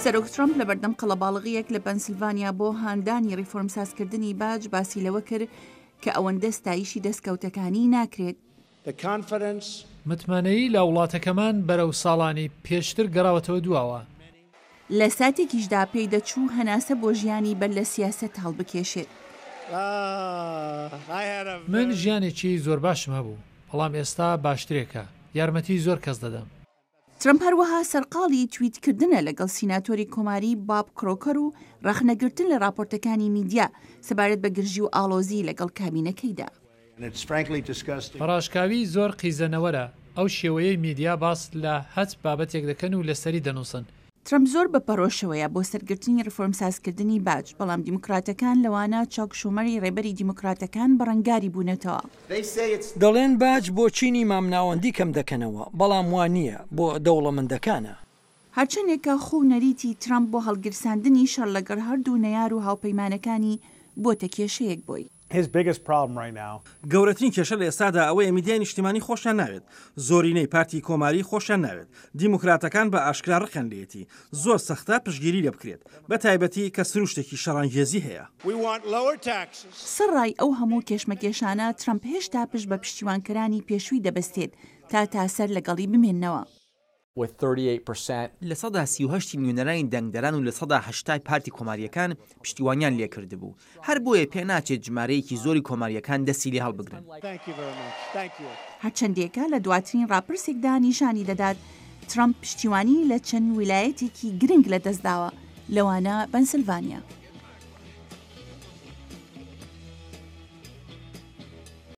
سەرۆک ترامپ لە بەردەم قەڵەباڵغیەک لە پەنسیلڤانیا بۆ هاندانی ڕیفۆرمسازکردنی باج باسی لەوە کرد کە ئەوەندە ستایشی دەستکەوتەکانی ناکرێت. متمانەیی لە وڵاتەکەمان بەرەو ساڵانی پێشتر گەڕاوەتەوە دواوە. لە ساتێکیشدا پێی دەچوو هەناسە بۆ ژیانی بەر لە سیاسەت هەڵبکێشێت. من ژیانێکی زۆر باشم هەبوو، بەڵام ئێستا باشترێکە، یارمەتی زۆر کەس دەدەم. ترامپ هەروەها سەرقاڵی تویتکردنە لەگەڵ سیناتۆری کۆماری باب کرۆکەر و ڕەخنەگرتن لە راپۆرتەکانی میدیا سەبارەت بە گرژی و ئاڵۆزی لەگەڵ کابینەکەیدا. ڕاشکاوی زۆر قیزەنەوەرە، ئەو شێوەیەی میدیا باس لە هەچ بابەتێک دەکەن و لەسەری دەنووسن. ترامپ زۆر بەپەرۆشەوەیە بۆ سەرگرتنی ڕیفۆرمسازکردنی باج، بەڵام دیموکراتەکان لەوانە چاکشومەری ڕێبەری دیموکراتەکان بەڕەنگاری بوونەتەوە. دەڵێن باج بۆ چینی مامناوەندی کەم دەکەنەوە، بەڵام وان نییە بۆ دەوڵەمەندەکانە. هەرچەندێکە خۆ نەریتی ترامپ بۆ هەڵگرساندنی شەڕ لەگەڵ هەردوو نەیار و هاوپەیمانەکانی بۆتە کێشەیەک بۆی. گەورەترین کێشە لە ئێستادا ئەوەیە میدیای نیشتیمانی خۆشیان ناوێت، زۆرینەی پارتی کۆماری خۆشیان ناوێت، دیموکراتەکان بە ئاشکرا ڕخەندێتی، زۆر سەختە پشتگیری لێ بکرێت، بە تایبەتی کە سروشتێکی شەڕانگێزی هەیە. سڕای ئەو هەموو کێشمەکێشانە ترامپ هێشتا پشت بە پشتیوانکەرانی پێشووی دەبەستێت تا تاسەر لەگەڵی بمێننەوە. لە سەدا 38 میلیۆنەرانی دەنگدەران و لە سەدا 80 پارتی کۆماریەکان پشتیوانیان لێکرد بوو. هەر بۆیە پێ ناچێت ژمارەیەکی زۆری کۆماریەکان دەستی لێ هەڵبگرن. هەرچەندێکە لە دواترین ڕاپرسێکدا نیشانی دەدات ترامپ پشتیوانی لە چەند ویلایەتێکی گرنگ لەدەستداوە، لەوانە پەنسیلڤانیا.